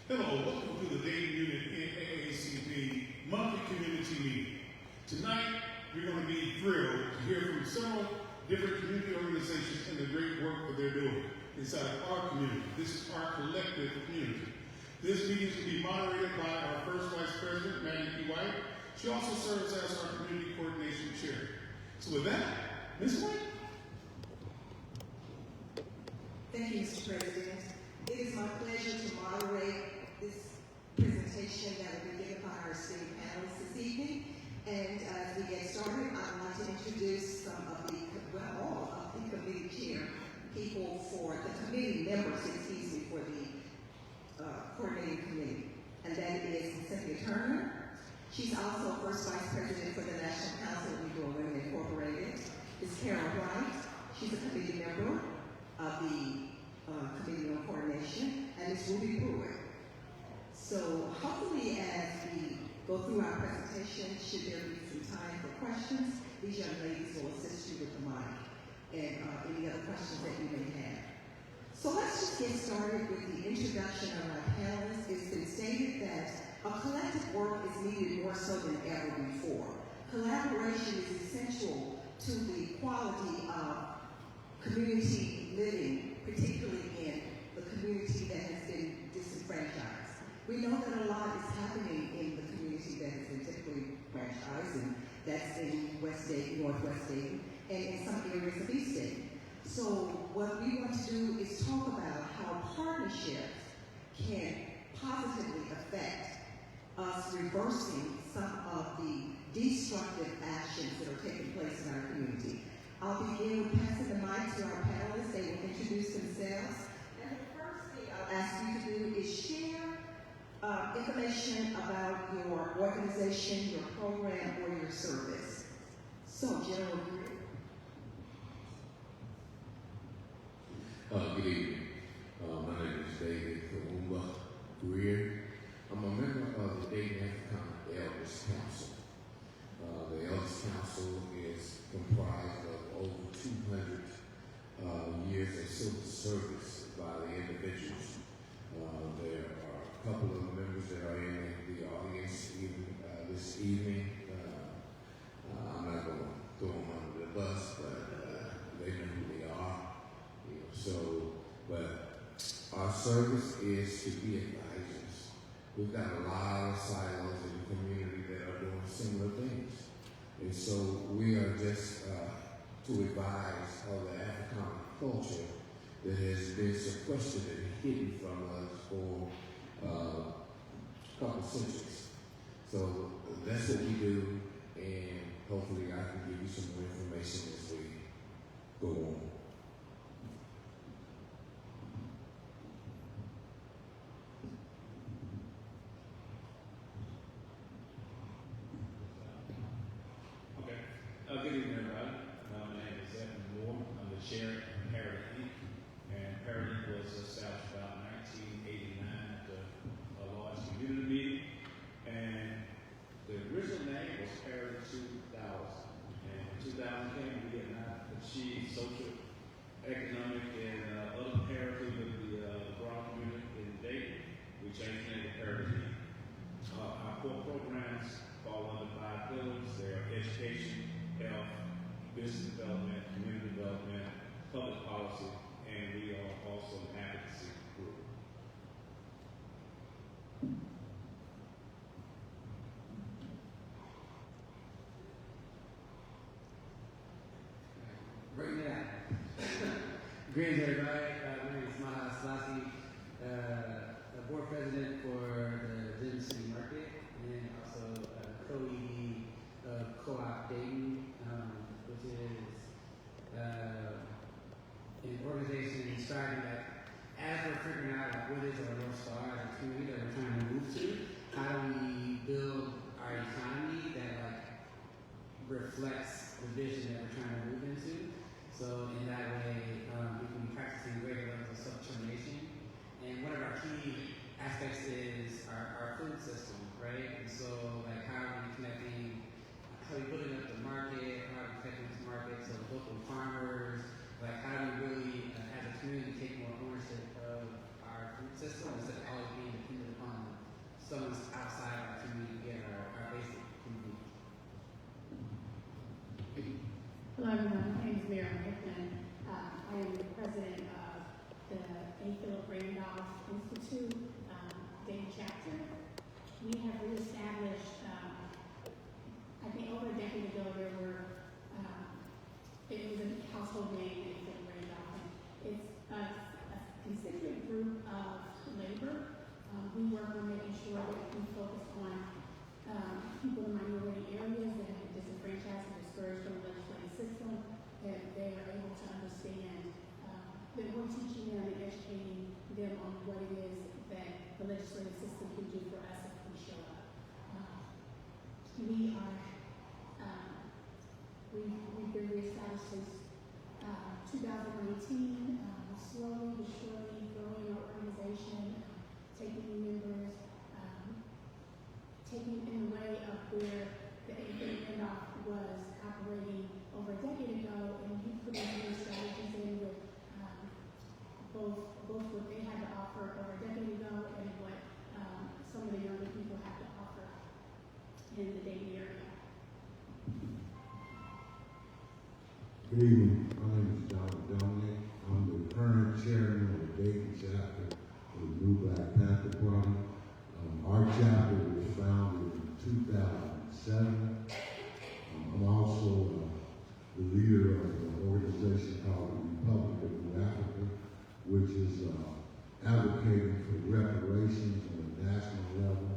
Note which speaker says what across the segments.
Speaker 1: Hello, welcome to the Dayton Unit NAACP monthly community meeting. Tonight, we're going to be thrilled to hear from several different community organizations and the great work that they're doing inside of our community. This is our collective community. This meeting is to be moderated by our first Vice President, Maddie P. White. She also serves as our Community Coordination Chair. So with that, Ms. White.
Speaker 2: Thank you, Mr. President. It is my pleasure to moderate this presentation that will be given by our city panelists this evening. And as we get started, I'd like to introduce some of the, all of the committee chair people for the committee members, for the coordinating committee. And that is Cynthia Turner. She's also first vice president for the National Council of Negro Women Incorporated. Ms. Carol White. She's a committee member of the Committee on Coordination, and Ms. Ruby Brewer. So hopefully as we go through our presentation, should there be some time for questions, these young ladies will assist you with the mic and any other questions that you may have. So let's just get started with the introduction of our panelists. It's been stated that a collective work is needed more so than ever before. Collaboration is essential to the quality of community living, particularly in the community that has been disenfranchised. We know that a lot is happening in the community that has been typically franchised, and that's in West Dayton, Northwest Dayton, and in some areas of East Dayton. So what we want to do is talk about how partnerships can positively affect us reversing some of the destructive actions that are taking place in our community. I'll begin with passing the mic to our panelists. They will introduce themselves. And the first thing I'll ask you to do is share information about your organization, your program, or your service. So, General Greer.
Speaker 3: Good evening. My name is David Kawumba Greer. I'm a member of the Dayton African Elders Council. The Elders Council is comprised of over 200 years of civil service by the individuals. There are a couple of members that are in the audience this evening. I'm not going to throw them under the bus, but they know who they are. But our service is to be advisors. We've got a lot of silos in the community that are doing similar things. And so we are just to advise of the African culture that has been sequestered and hidden from us for a couple centuries. So that's what we do, and hopefully I can give you some more information as we go on.
Speaker 4: Good evening, everybody. My name is Evan Moore. I'm the chair of Parity Inc. And Parity was established about 1989 after a large community meeting. And the original name was Parity 2000. And in 2000 came, we had not achieved social, economic, and other parity with the broad community in Dayton. We changed the name to Parity Inc. Our core programs fall under 5 pillars. They are education, health, business development, community development, public policy, and we are also an advocacy group.
Speaker 5: Right now. Greetings, everybody. My name is Maha Selassie, board president for the Dayton City Market, and also co-ED of Co-op Dayton, which is an organization striving that, as we're figuring out what is our North Star as a community that we're trying to move to, how do we build our economy that reflects the vision that we're trying to move into. So in that way, we can be practicing great
Speaker 6: Philip Randolph Institute, Dayton chapter. We have reestablished, I think over a decade ago, there were, it was a household name, Philip Randolph. And it's a constituent group of labor. We work on making sure that we focus on people in minority areas that have been disenfranchised and discouraged from the legislative system, that they are able to understand that we're teaching them and educating them on what it is that the legislative system can do for us if we show up. We are, we've been reestablished since 2019, slowly but surely growing our organization, taking new members, taking in the way of where the Randolph was operating over a decade ago, and we put in new strategies in with both what they had to offer over a decade ago and what some of the younger people have to offer in the Dayton area.
Speaker 7: Good evening. My name is John Dominic. I'm the current chairman of the Dayton chapter of the New Black Panther Party. Our chapter was founded in 2007. I'm also the leader of an organization called the Republic of New Africa, which is advocating for reparations on a national level.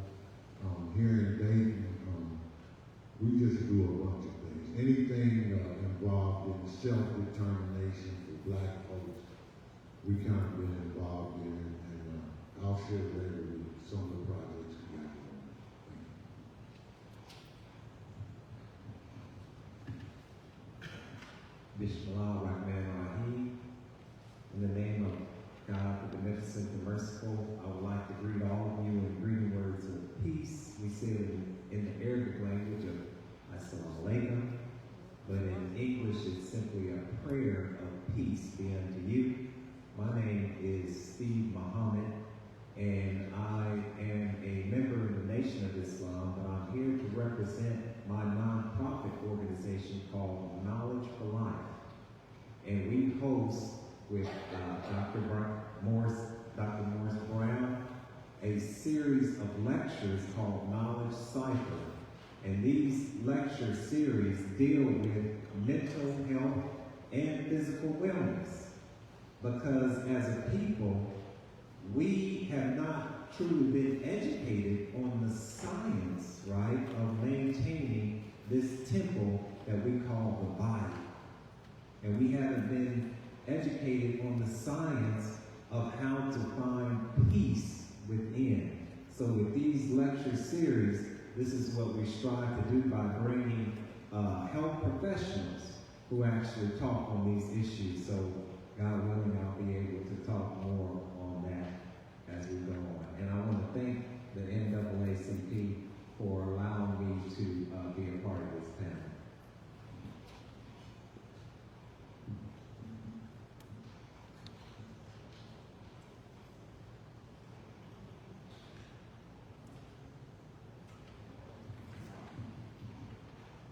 Speaker 7: Here in Dayton, we just do a bunch of things. Anything involved in self-determination for black folks, we kind of been involved in, and I'll share later with some of the projects we got going on.
Speaker 8: Bishop Bilal Rahman Rahim. In the name of God, the beneficent and merciful, I would like to greet all of you in greeting words of peace. We say it in the Arabic language of Assalamu alaikum, but in English it's simply a prayer of peace be unto you. My name is Steve Muhammad, and I am a member of the Nation of Islam, but I'm here to represent my nonprofit organization called Knowledge for Life. And we host with Dr. Morris Brown a series of lectures called Knowledge Cipher. And these lecture series deal with mental health and physical wellness. Because as a people, we have not truly been educated on the science, right, of maintaining this temple that we call the body. And we haven't been educated on the science of how to find peace within. So with these lecture series, this is what we strive to do by bringing health professionals who actually talk on these issues. So God willing, I'll be able to talk more on that as we go on. And I want to thank the NAACP for allowing me to be a part of this panel.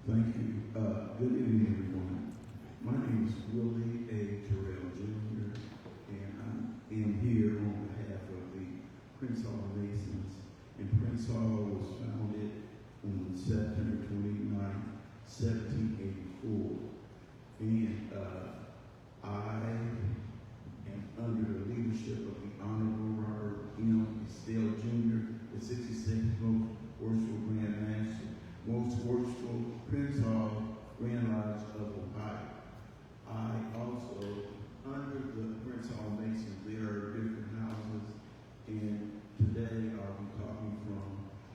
Speaker 7: Thank you. Good evening, everyone. My name is Willie A. Terrell Jr., and I am here on behalf of the Prince Hall Masons. And Prince Hall was founded on September 29, 1784. And I am under the leadership of the Honorable Robert M. Estelle Jr., the 66th most worshipful Grand Master, most worshipful Prince Hall Grand Lodge of Ohio. I also, under the Prince Hall Masons, there are different houses, and today I'll be talking from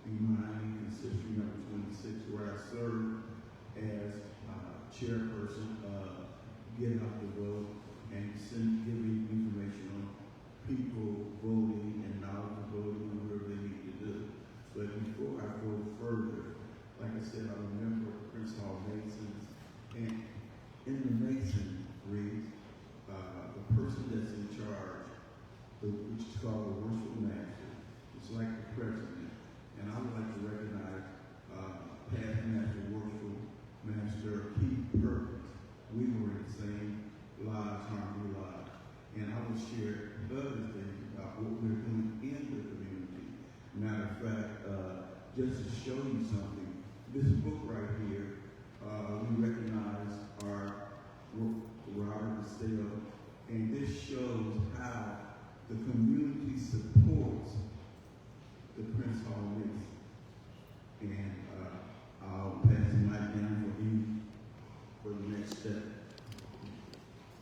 Speaker 7: the mining ancestry number 26, where I serve as chairperson of Get Out the Vote and giving information on people voting and knowledge of voting and whatever they need to do. But before I go further, like I said, I'm a member of Prince Hall Masons, and in the Masonry, the person that's in charge, which is called the Worshipful Master, is like the president. And I would like to recognize past Master Worshipful Master Keith Perkins. We were in the same Lodge, Harmony Lodge, and I will share other things this book right here, we recognize our Robert Estelle, and this shows how the community supports the Prince Hall Mix. And I'll pass the mic down for you for the next step.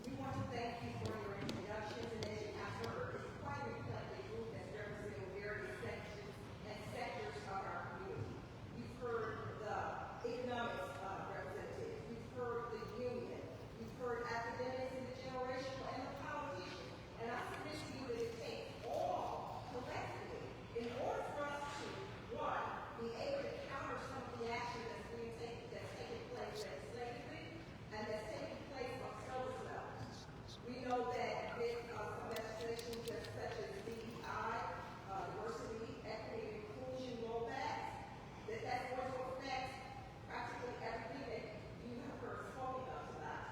Speaker 2: We want to thank you for your introductions, and as you have heard, it's quite a reflective group that's representing various sections and sectors of our community. You've heard the economics representatives, you've heard the union, you've heard academics and the generational and the politicians. And I submit to you that it takes all collectively in order for us to, one, be able to counter some of the action that's taking place legislatively and that's taking place on service levels. We know that with some legislation such as DEI, diversity, equity, and inclusion rollbacks, that's going to affect practically everything that you have heard spoken of tonight.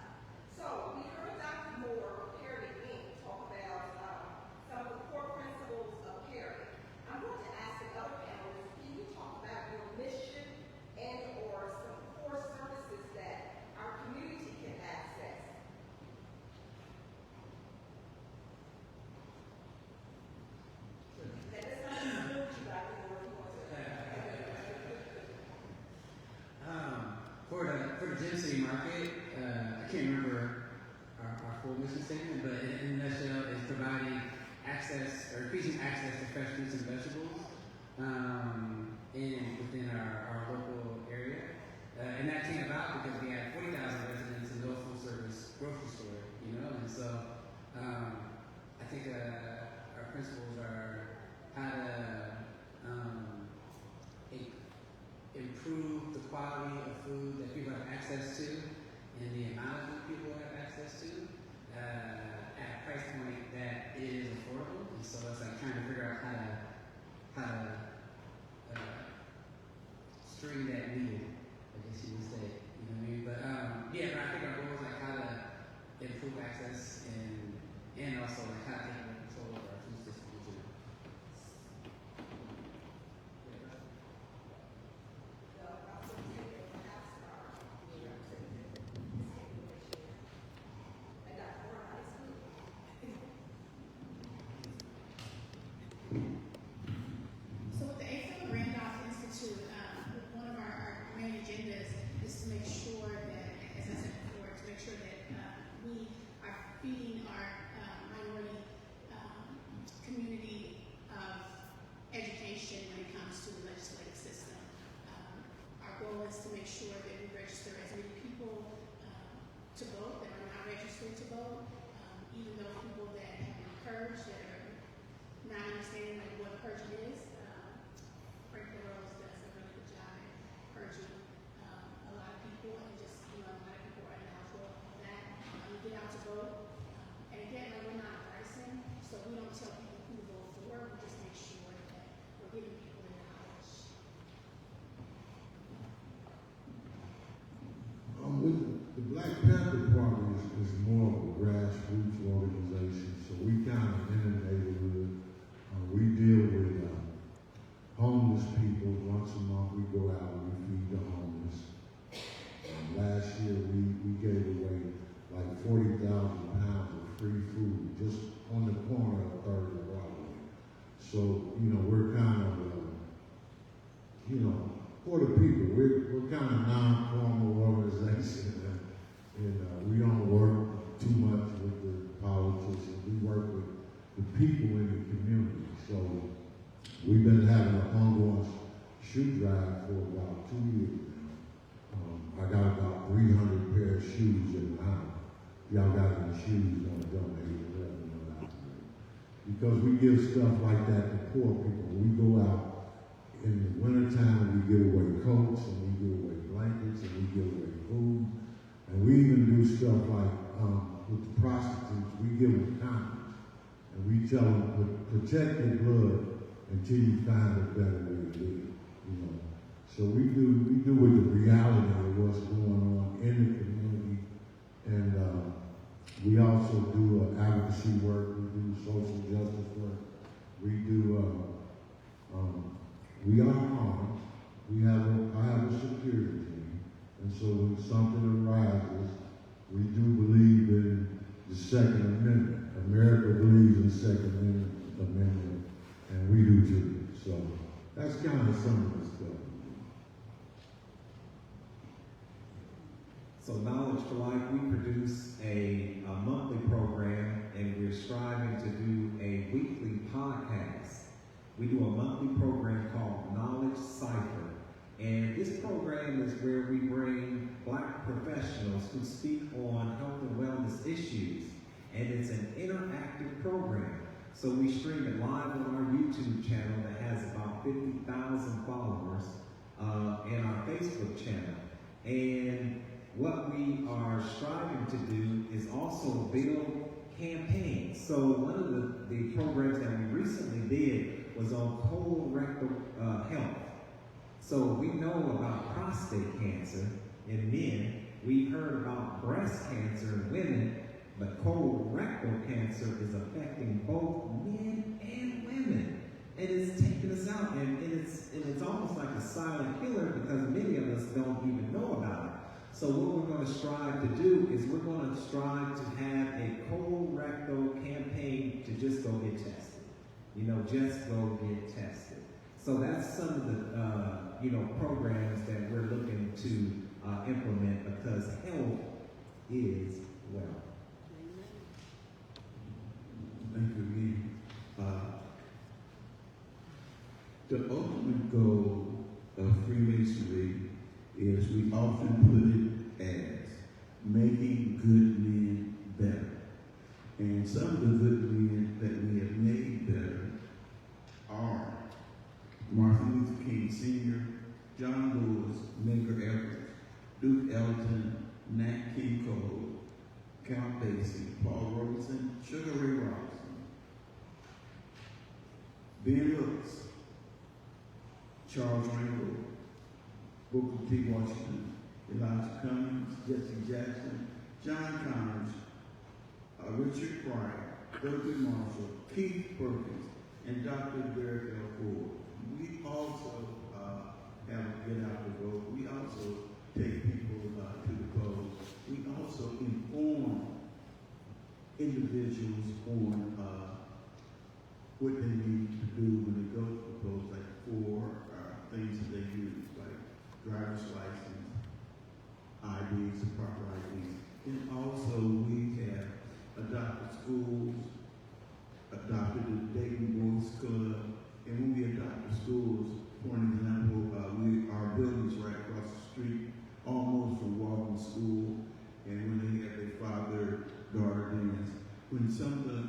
Speaker 2: So we heard Dr. Moore of Parity Inc. talk about some of the core principles of Parity. I'm going to ask the other panelists, can you talk about your mission and or some core services that our community can access? And it's not just what you got to work on.
Speaker 5: For the Gym City Market, I can't remember our full mission statement, but in a nutshell, is providing access or increasing access to fresh fruits and vegetables within our local area. And that came about because we had 40,000 residents in no full service grocery store, and so I think our principles are how to improve the quality of food that people have access to and the amount of food people have access to at a price point that is affordable. And so it's like trying to figure out how to string that wheel, I guess you would say. You know what I mean? But but I think our goal is like how to improve access and also like how to take more control of our food distribution.
Speaker 6: So with the A. Randolph Institute, one of our main agendas is to make sure that, as I said before, to make sure that we are feeding our minority community of education when it comes to the legislative system. Our goal is to make sure that we register as many people to vote that are not registered to vote, even though people that have been purged, that are not understanding like what purging is. Frank Rose does a really good job at purging a lot of people, and just a lot of people are ineligible for that. We get out to vote, and again, like, we're not partisan, so we don't tell people who to vote for. We just make sure that we're giving people the knowledge.
Speaker 9: The Black Panther Party is more of a grassroots organization, so we kind of in the neighborhood. We deal with homeless people. Once a month we go out and we feed the homeless. Last year we gave away like 40,000 pounds of free food just on the corner of 3rd and Broadway. So, we're kind of, for the people. We're kind of non-formal organization, and we don't work too much with the politicians. We work with the people in the community. So we've been having a ongoing shoe drive for about 2 years now. I got about 300 pair of shoes in the house. Y'all got any shoes on donate, let me know out there. Because we give stuff like that to poor people. We go out in the wintertime, we give away coats, and we give away blankets, and we give away food. And we even do stuff like with the prostitutes, we give them condoms. And we tell them, protect your blood until you find a better way to live, So we do with the reality of what's going on in the community. And we also do advocacy work, we do social justice work. We do, we are armed. I have a security some of this stuff.
Speaker 8: So Knowledge for Life, we produce a monthly program, and we're striving to do a weekly podcast. We do a monthly program called Knowledge Cipher. And this program is where we bring Black professionals who speak on health and wellness issues. And it's an interactive program. So we stream it live on our YouTube channel that has about 50,000 followers, and our Facebook channel. And what we are striving to do is also build campaigns. So one of the programs that we recently did was on colorectal health. So we know about prostate cancer in men. We heard about breast cancer in women, but colorectal cancer is affecting both men and women. And it's taking us out, and it's almost like a silent killer because many of us don't even know about it. So what we're going to strive to do is we're going to strive to have a colorectal campaign to just go get tested. Just go get tested. So that's some of the programs that we're looking to implement because health is wealth.
Speaker 7: Thank you again. The ultimate goal of Freemasonry is we often put it as making good men better. And some of the good men that we have made better are Martin Luther King Sr., John Lewis, Medgar Evers, Duke Ellington, Nat King Cole, Count Basie, Paul Robeson, Sugar Ray Robinson, Ben Hooks, Charles Rainbow, Booker T. Washington, Elijah Cummings, Jesse Jackson, John Connors, Richard Pryor, Thurgood Marshall, Keith Perkins, and Dr. Derek L. Ford. We also have a get out the vote. We also take people to the polls. We also inform individuals on what they need to do when they go to the polls, like for things that they use, like driver's license, IDs, and proper IDs. And also we have adopted schools, adopted the Dayton Boys Club, and when we adopted schools, for an example, our building's right across the street, almost from Walton School, and when they have their father-daughter dance, when some of the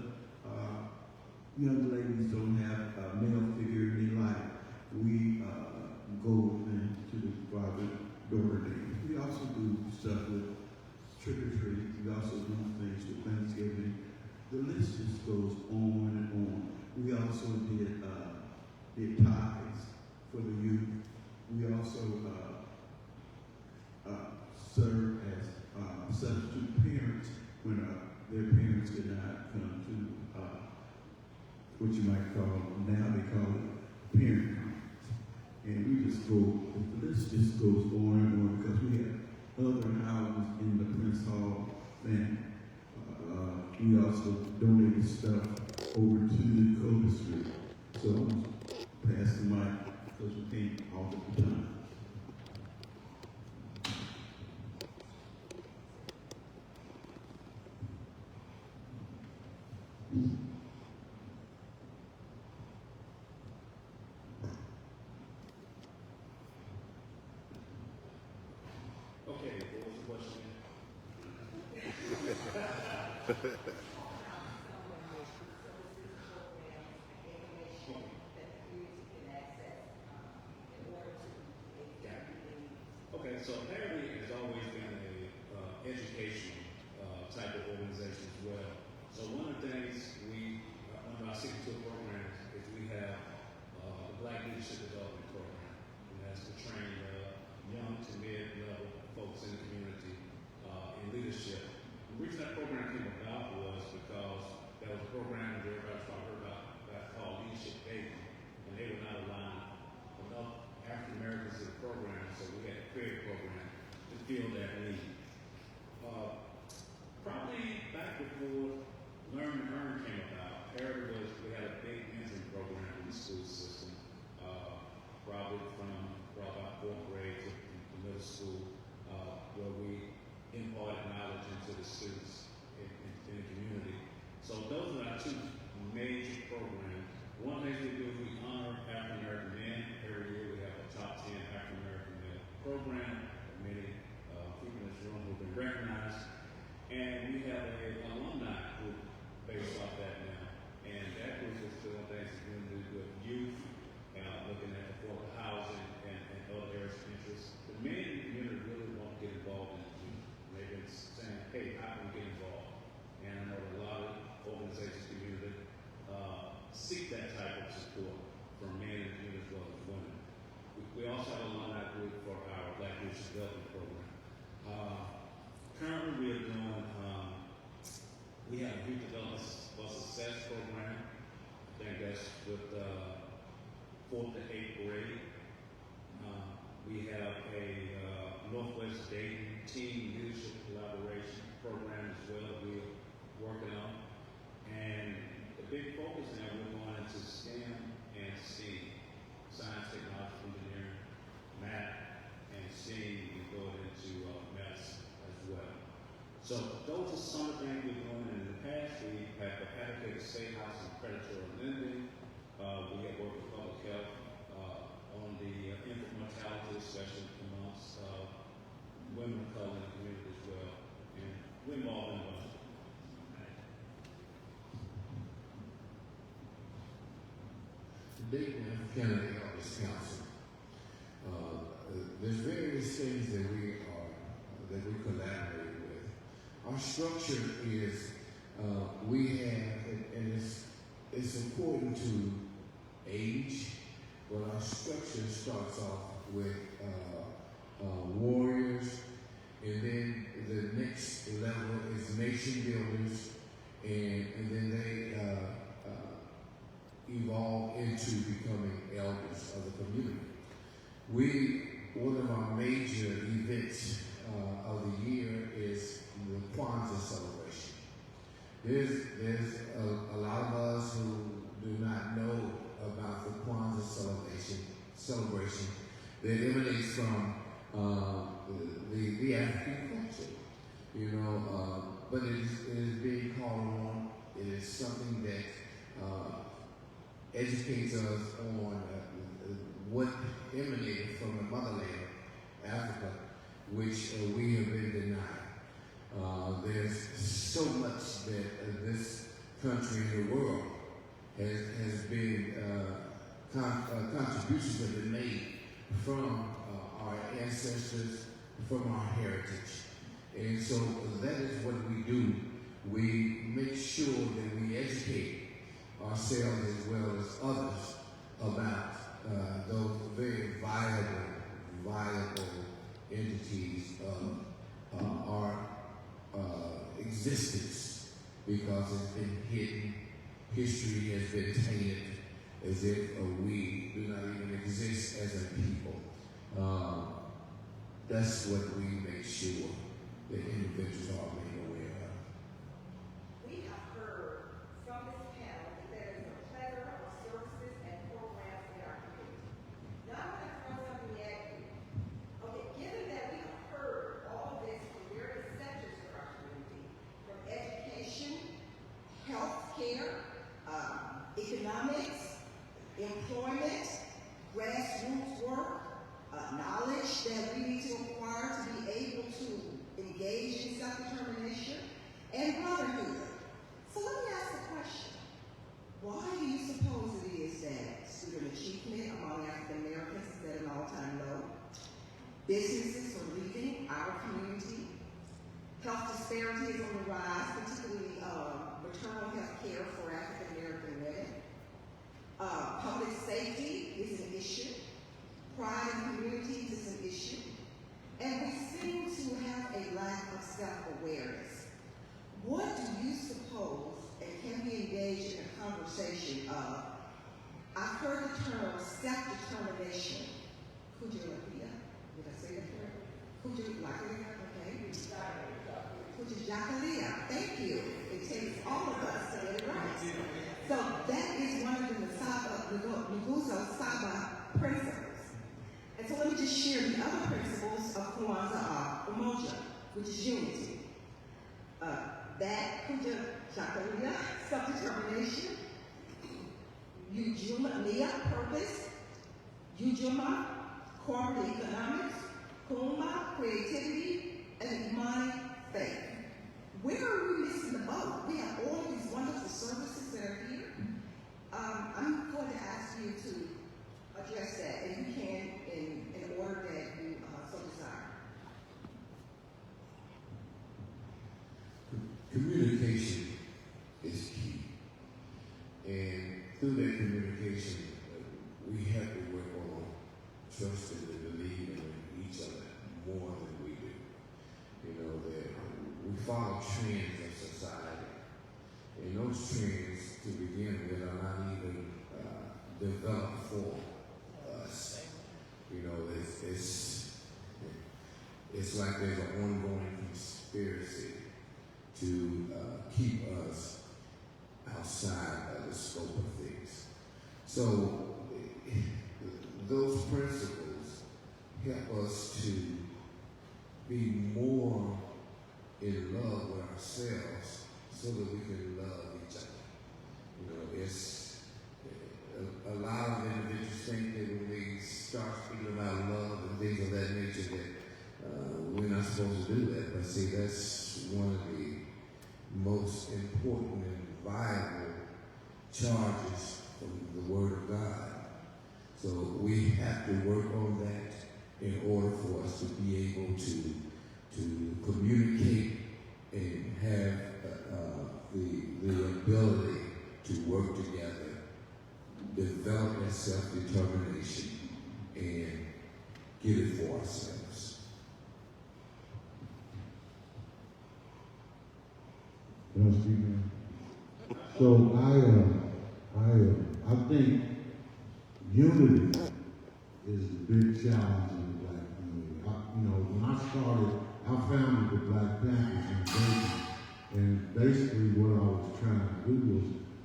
Speaker 7: young ladies don't have a male figure in their life, we go with them to the father-daughter dance. We also do stuff with trick-or-treat. We also do things with Thanksgiving. The list just goes on and on. We also did ties for the youth. We also serve as substitute parents when their parents could not come to what you might call, now they call it parent conference. And we just go, the list just goes on and on because we have other houses in the Prince Hall family. We also donated stuff over to the Dakota Street. So I'm going to pass the mic because we can't all at the time.
Speaker 4: Okay, what was the question? Okay, so Parity has always been a educational type of organization as well. So one of the things one of our signature programs is we have the Black Leadership Development Program. And that's to train young to mid-level folks in the community in leadership. The reason that program came about was because there was a program that everybody heard about called Leadership Day, and they were not allowing enough African Americans in the program, so we had to create a program to fill that need. Probably back before Learn and development program. Currently, we are doing, we have a youth development for success program. I think that's with 4th to 8th grade. We have a Northwest Dayton Team Leadership Collaboration program as well that we're working on. And the big focus now, we're going into STEM and STEAM, science, technology, engineering, math, and STEAM. We go into math as well. So those are some of the things we're doing. In the past, we have the Advocacy State House and predatory lending. We have worked with public health on the infant mortality, especially amongst women of color in the community as well. And we're involved in a bunch of
Speaker 3: Dayton County Elders Council. There's various things that we collaborate with. Our structure is we have, and it's important to age, but our structure starts off with warriors, and then the next level is nation builders, and then they evolve into becoming elders of the community. One of our major events of the year is the Kwanzaa celebration. There's a lot of us who do not know about the Kwanzaa celebration that emanates from the African culture, you know, but it is being called on. It is something that educates us on what emanated from the motherland, Africa, which we have been denied. There's so much that this country and the world has been, contributions have been made from our ancestors, from our heritage. And so that is what we do. We make sure that we educate ourselves as well as others about those very viable entities of our existence, because it's been hidden. History has been tainted as if we do not even exist as a people. That's what we make sure that individuals are made aware of.
Speaker 2: We have heard from this panel that there is a plethora of services and programs in our community. Now I'm going to throw something at you. Okay, given that we have heard all of this from various sectors of our community, from education, health care, economics, employment, grassroots work, knowledge that we need to acquire to be able to engage in self-determination, and brotherhood. So let me ask the question. Why do you suppose it is that student achievement among African Americans is at an all-time low? Businesses are leaving our community. Health disparity is on the rise, particularly maternal health care for African American women. Public safety is an issue. Pride in communities is an issue. And we seem to have a lack of self-awareness. What do you suppose, and can we engage in a conversation of, I've heard the term self-determination. Kujalapia, did I say that correctly? Kujalapia, okay. Kujalapia, thank you. It takes all of us to get it right. So that is one of the Nguzo Saba principles. And so let me just share the other principles of Kwanzaa Umoja, which is unity. That Kuja Jakaria, self-determination, Ujuma Nia, purpose, Ujuma, corporate economics, Kuma, creativity, and Imani, faith. Where are we missing the boat? We have all of these wonderful services that are here. I'm going to ask you to address that, and you can in order that you so desire.
Speaker 3: Communication is key, and through that communication, we have to work on trusting and believing in each other more than we do. You know, that we follow trends of society. And those trends, to begin with, are not even developed for us. You know, it's like there's an ongoing conspiracy to keep us outside of the scope of things. So those principles help us to be more in love with ourselves so that we can love each other. You know, it's a lot of individuals think that when they start speaking about love and things of that nature that we're not supposed to do that. But see, that's one of the most important and vital charges from the Word of God. So we have to work on that in order for us to be able to communicate and have the ability to work together, develop that self-determination, and get it for ourselves.
Speaker 9: Stephen. So I think unity is the big challenge in the black community. When I started, I founded the Black Panthers in Dayton, and basically what I was trying to do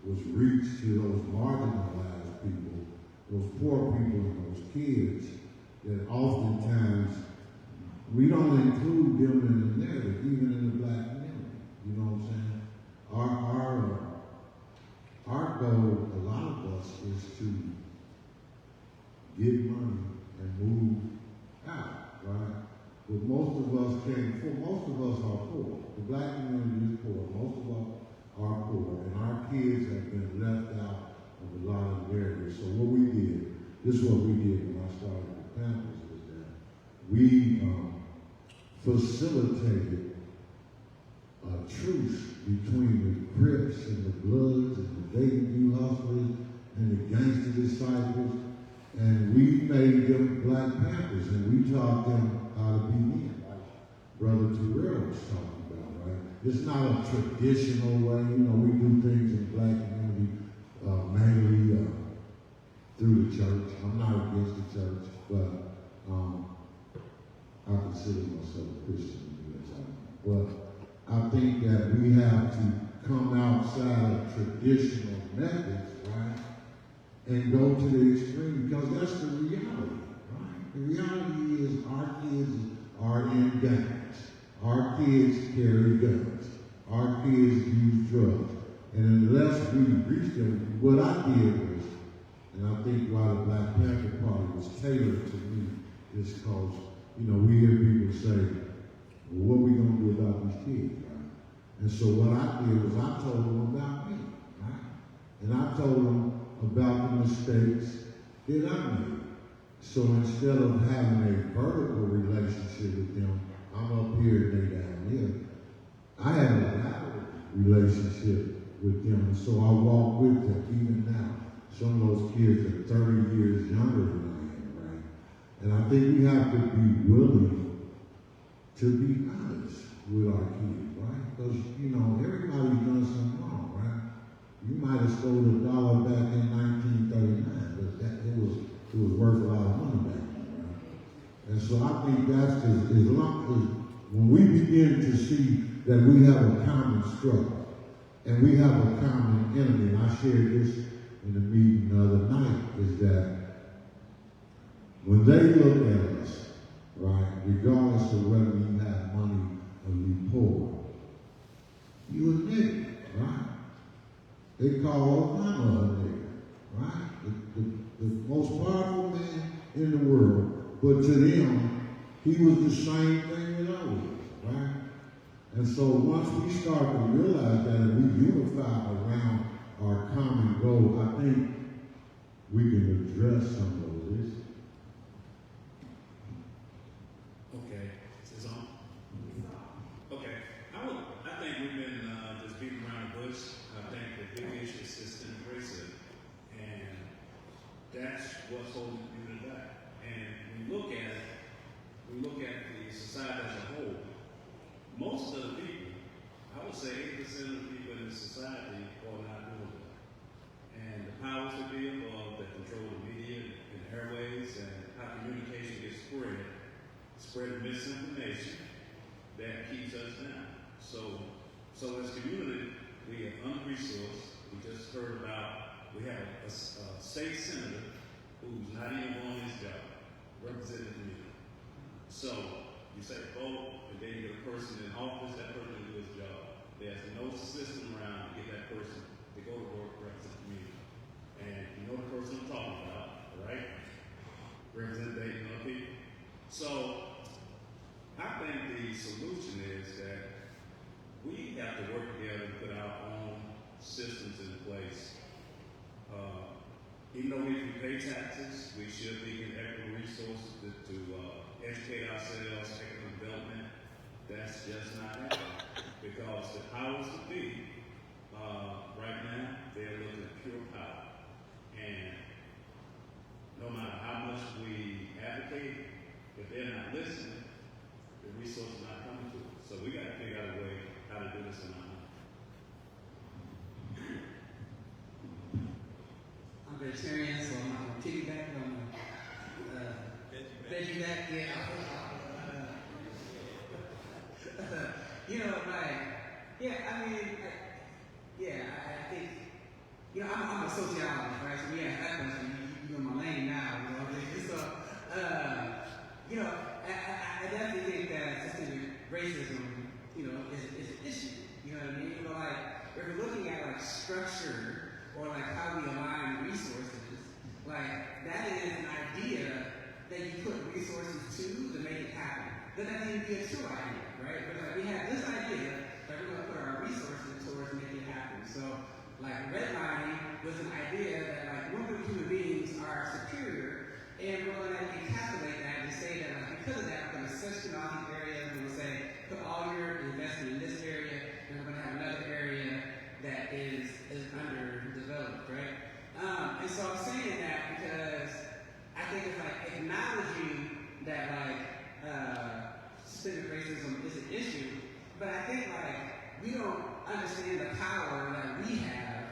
Speaker 9: was reach to those marginalized people, those poor people and those kids that oftentimes we don't include them in the narrative, even in the black community. You know what I'm saying? Our goal, a lot of us, is to get money and move out, right? But most of us are poor. The black community is poor. Most of us are poor, and our kids have been left out of a lot of areas. So what we did, this is what we did when I started the Panthers, is that we facilitated a truce between the Crips and the Bloods and the Dayton View Hustlers and the Gangster Disciples, and we made them Black Panthers, and we taught them how to be men, like Brother Terrell was talking about, right? It's not a traditional way, we do things in the black community mainly through the church. I'm not against the church, but I consider myself a Christian, but I think that we have to come outside of traditional methods, right, and go to the extreme, because that's the reality, right? The reality is our kids are in gangs. Our kids carry guns. Our kids use drugs. And unless we reach them, what I did was, and I think why the Black Panther Party was tailored to me, is because, we hear people say, well, what are we going to do about these kids, right? And so what I did was I told them about me, right? And I told them about the mistakes that I made. So instead of having a vertical relationship with them, I'm up here and they down here, I had a lateral relationship with them. And so I walk with them even now. Some of those kids are 30 years younger than I am, right? And I think we have to be willing to be honest with our kids, right? Because, everybody's done something wrong, right? You might have stole $1 back in 1939, but it was worth a lot of money back then, right? And so I think that's as long as when we begin to see that we have a common struggle and we have a common enemy, and I shared this in the meeting the other night, is that when they look at us, right, regardless of whether you have money or you poor, you a nigger, right? They call Obama a nigger, right? The most powerful man in the world, but to them, he was the same thing that I was, right? And so once we start to realize that and we unify around our common goal, I think we can address some of those issues.
Speaker 4: Okay, is this on? Okay, I think we've been just beating around the bush. I think the big issue is systemic racism, and that's what's holding people back. And when you look at it, we look at the society as a whole, most of the people, I would say 80% of the people in the society are not doing it. And the powers that be above that control the media and the airways and how communication gets spread misinformation that keeps us down. So as a community, we are under-resourced. We just heard about, we have a state senator who's not even on his job, representing the community. So you say vote, and then you get a person in office, that person can do his job. There's no system around to get that person to go to work, represent the community. And you know the person I'm talking about, right? Representing other people. So I think the solution is that we have to work together and put our own systems in place. Even though we pay taxes, we should be getting equitable resources to educate ourselves, economic development. That's just not happening because the powers that be, right now, they're looking at pure power. And no matter how much we advocate, if they're not listening, the resources are not coming to us. So we got to figure out a way how to do this in our own.
Speaker 5: I'm vegetarian, so I'm not going to piggyback on veggie-back. You know, like, yeah, I mean, I think, you know, I'm a sociologist, right? So we ask that question, you're in my lane now, you know. So, you know, I definitely think that systemic racism, you know, is an issue. You know what I mean? You know, like, if we're looking at like structure or like how we align resources, like that is an idea that you put resources to make it happen. That doesn't even be a true idea, right? But like we have this idea that we're going to put our resources towards making it happen. So like redlining was an idea that like human beings are superior, and we're going to encapsulate that and say that like because of that we're going to section off these areas and we'll say put all your investment in this area, and we're going to have another area that is underdeveloped, right? And so I'm saying that because I think it's like acknowledging that like systemic racism is an issue, but I think like we don't understand the power that we have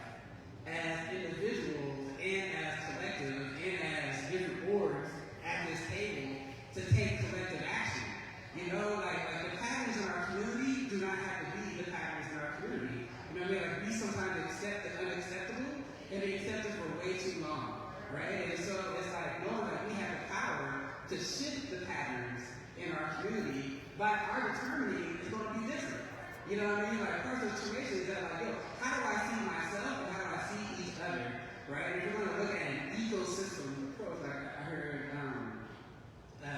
Speaker 5: as individuals and as collective and as different boards at this table to take collective action. You know, like the patterns in our community do not have to be the patterns in our community. You know what I mean? Like we sometimes accept the unacceptable and we accept it for way too long, right? And so it's like knowing that we have the power to shift the patterns in our community, but our determining is going to be different. You know what I mean? Like personal situations that like, yo, how do I see myself and how do I see each other, right? And if we're going to look at an ecosystem approach, like I heard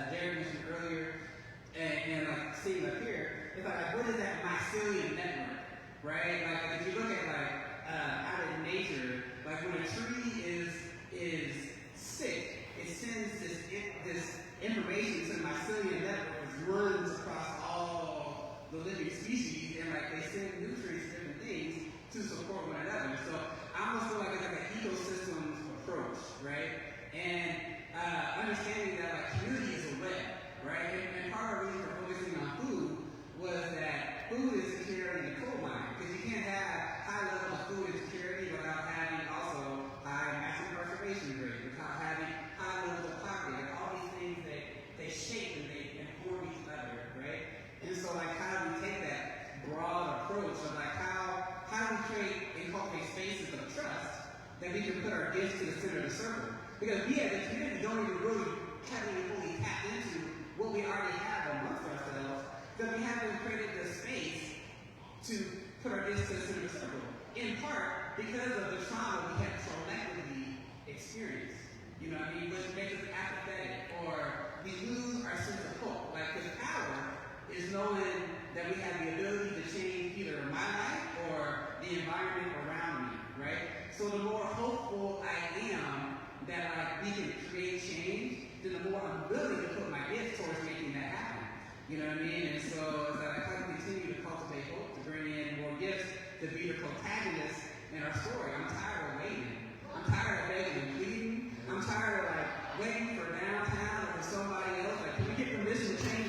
Speaker 5: Derek mentioned earlier, and like seeing up here, it's like what is that mycelium network, right? Like if you look at like out in nature, like when a tree is sick, it sends this information to the mycelium network, which runs across all the living species, and like they send nutrients, different things to support one another. So I almost feel like it's like an ecosystems approach, right? And understanding that like community is a web, right? And part of the reason for focusing on food was that food is security in the coal mine, because you can't have high level of food insecurity without having also high mass incarceration rate, without having high levels of poverty, like all these things that they shape and they inform each other, right? And so like how do we take that broad approach of like how do we create and cultivate spaces of trust that we can put our gifts to the center of the circle? Because we as a community don't even really haven't even fully tapped into what we already have amongst ourselves, because we haven't created the space to put our gifts to the center of the circle. In part because of the trauma we have collectively experienced. You know what I mean? Which makes us apathetic, or we lose our sense of hope. Like, because power is knowing that we have the ability to change either my life or the environment around me, right? So the more hopeful I am that like we can create change, then the more I'm willing to put my gift towards making that happen. You know what I mean? And so as I continue to cultivate hope, to bring in more gifts, to be the protagonist in our story. I'm tired of waiting. I'm tired of begging and pleading. I'm tired of like waiting for downtown or for somebody else. Like, can we get permission to change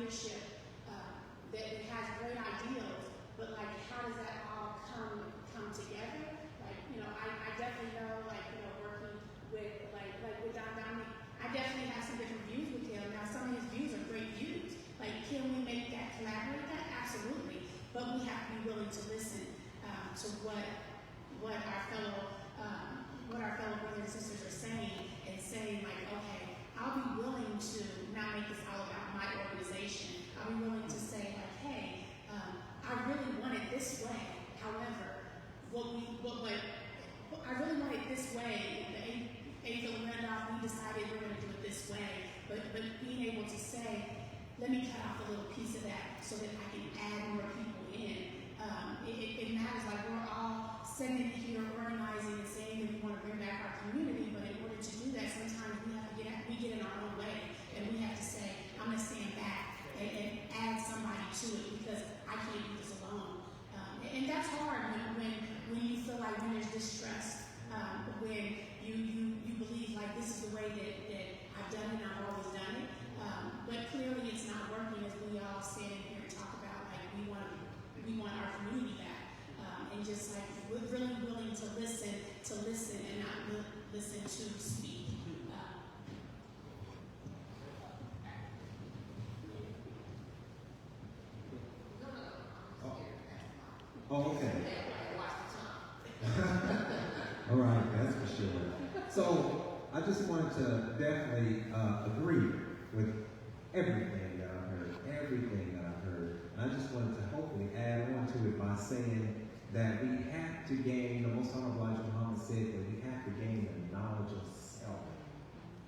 Speaker 6: leadership that has great ideals, but like, how does that all come together? Like, you know, I definitely know, like, you know, working with like with Don Dominic, I definitely have some different views with him. Now, some of his views are great views. Like, can we make that collaborate? That absolutely, but we have to be willing to listen to what our fellow brothers and sisters are saying, and saying like, okay, I'll be willing to not make this all about my organization. I'll be willing to say like, hey, I really want it this way. However, I really want it this way. The eighth of Randolph, we decided we're going to do it this way. But being able to say, let me cut off a little piece of that so that I can add more people in. It matters. Like, we're all sitting here organizing and saying that we want to bring back our community, but in order to do that, sometimes we get in our own way, and we have to say, I'm going to stand back and add somebody to it because I can't do this alone. And that's hard when you feel like when there's distrust, when you believe like this is the way that I've done it and I've always done it. But clearly it's not working, as we all stand in here and talk about like we want our community back. And just like we're really willing to listen and not listen to speak.
Speaker 8: Oh, okay. All right, that's for sure. So I just wanted to definitely agree with everything that I heard. And I just wanted to hopefully add on to it by saying that we have to gain, the Most Honorable Elijah Muhammad said that we have to gain the knowledge of self.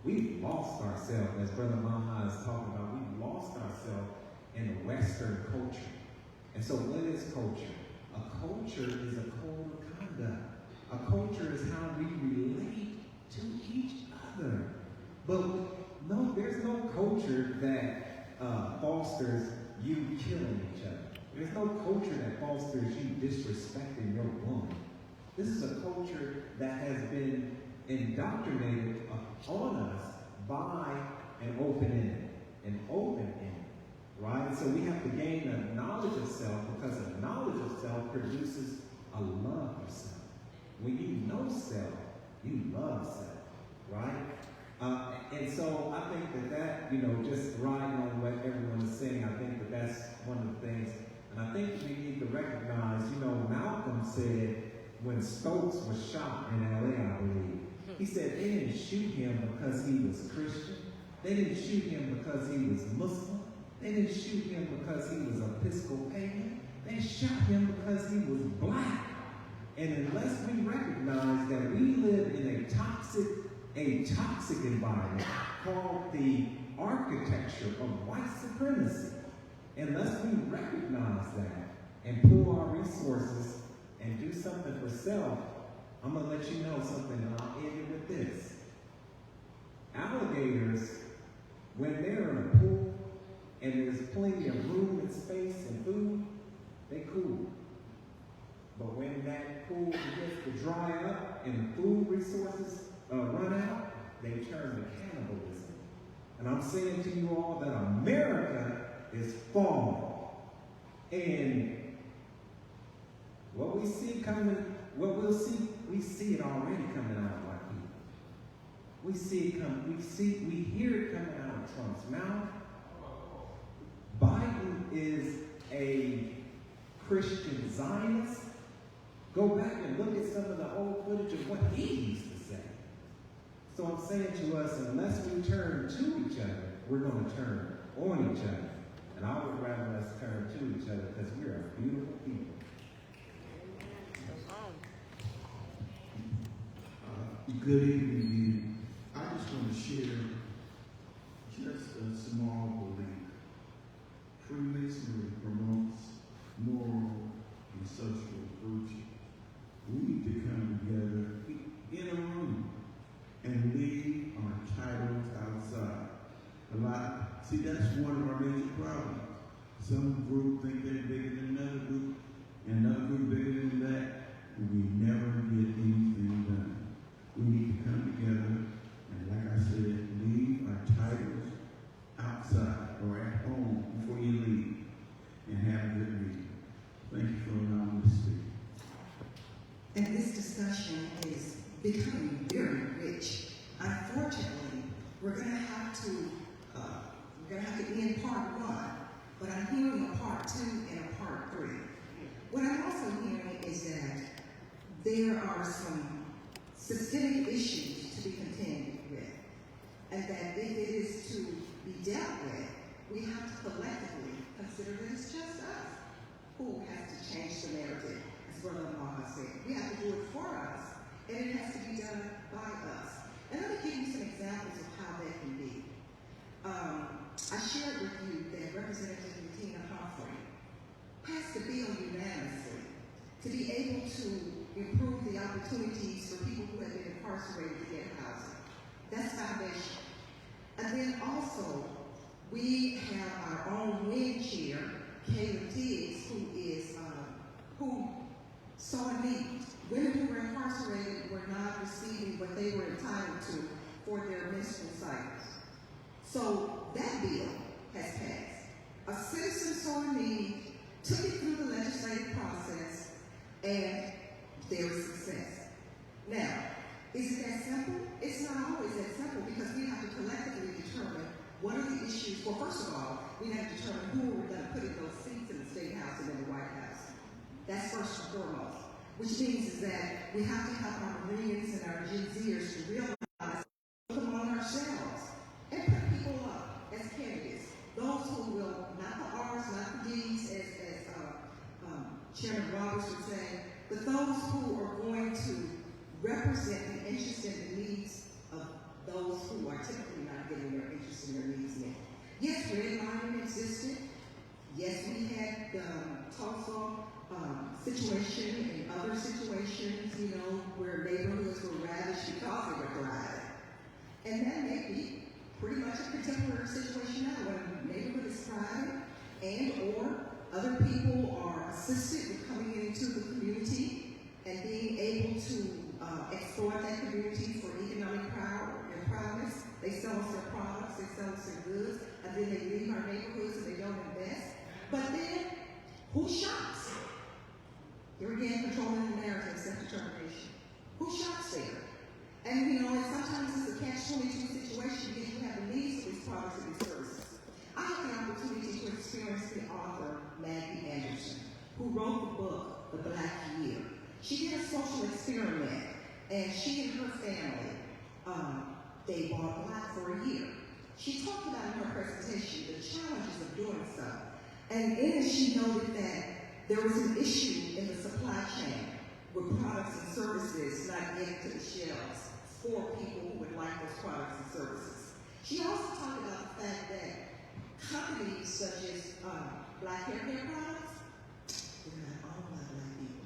Speaker 8: We've lost ourselves, as Brother Maha is talking about, we've lost ourselves in the Western culture. And so what is culture? A culture is a code of conduct. A culture is how we relate to each other. But no, there's no culture that fosters you killing each other. There's no culture that fosters you disrespecting your woman. This is a culture that has been indoctrinated on us by an open-ended. Right? So we have to gain a knowledge of self, because a knowledge of self produces a love of self. When you know self, you love self, right? And so I think that, just riding on what everyone is saying, I think that's one of the things. And I think we need to recognize, Malcolm said when Stokes was shot in LA, I believe, he said they didn't shoot him because he was Christian. They didn't shoot him because he was Muslim. They didn't shoot him because he was Episcopalian. They shot him because he was black. And unless we recognize that we live in a toxic environment called the architecture of white supremacy, unless we recognize that and pull our resources and do something for self, I'm going to let you know something, and I'll end it with this. Alligators, when they're in a pool, and there's plenty of room and space and food, they cool. But when that pool begins to dry up and the food resources run out, they turn to cannibalism. And I'm saying to you all that America is falling. And what we see coming, we see it already coming out of our people. We see it come, we hear it coming out of Trump's mouth. Biden is a Christian Zionist. Go back and look at some of the old footage of what he used to say. So I'm saying to us, unless we turn to each other, we're going to turn on each other. And I would rather us turn to each other because we are beautiful people.
Speaker 7: Good evening. I just want to share just a small belief. Freemasonry promotes moral and social virtue. We need to come together in a room and leave our titles outside. See, that's one of our major problems. Some group think they're bigger than another group, and another group bigger than that, and we never get anything done. We need to come together and, like I said, leave our titles outside or at home before
Speaker 2: we're gonna have to end part one, but I'm hearing a part two and a part three. What I'm also hearing is that there are some systemic issues to be contended with, and that if it is to be dealt with, we have to collectively consider that it's just us who has to change the narrative, as Brother Law has said. We have to do it for us, and it has to be done by us. And let me give you some examples of how that can be. I shared with you that Representative Bettina Humphrey passed a bill unanimously to be able to improve the opportunities for people who have been incarcerated to get housing. That's foundational. And then also, we have our own wind chair, Kayla Diggs, who saw a need. Women who were incarcerated were not receiving what they were entitled to for their menstrual cycles. So that bill has passed. A citizen saw a need, took it through the legislative process, and there was success. Now, is it that simple? It's not always that simple because we have to collectively determine what are the issues. Well, first of all, we have to determine who we're going to put in those seats in the State House and in the White House. That's first and foremost. Which means is that we have to help our Marines and our Gen Zers to realize come on ourselves and put people up as candidates. Those who will, not the R's, not the D's, as Chairman Roberts would say, but those who are going to represent the interests and the needs of those who are typically not getting their interests and their needs met. Yes, redlining existed. Yes, we had the Tulsa situation and other situations, where neighborhoods were ravaged because they were thriving. And that may be pretty much a contemporary situation now, where a neighborhood is thriving and or other people are assisted with coming into the community and being able to exploit that community for economic power and prowess. They sell us their products, they sell us their goods, and then they leave our neighborhoods and they don't invest. But then, who shops? Here again, controlling the narrative, self-determination. Who shops there? And sometimes it's a catch-22 situation because you have the needs for these products and these services. I had the opportunity to experience the author, Maggie Anderson, who wrote the book, The Black Year. She did a social experiment, and she and her family, they bought black for a year. She talked about in her presentation the challenges of doing so. And in it, she noted that there was an issue in the supply chain with products and services not getting to the shelves for people who would like those products and services. She also talked about the fact that companies such as Black Hair Care Products, they're not owned by Black people.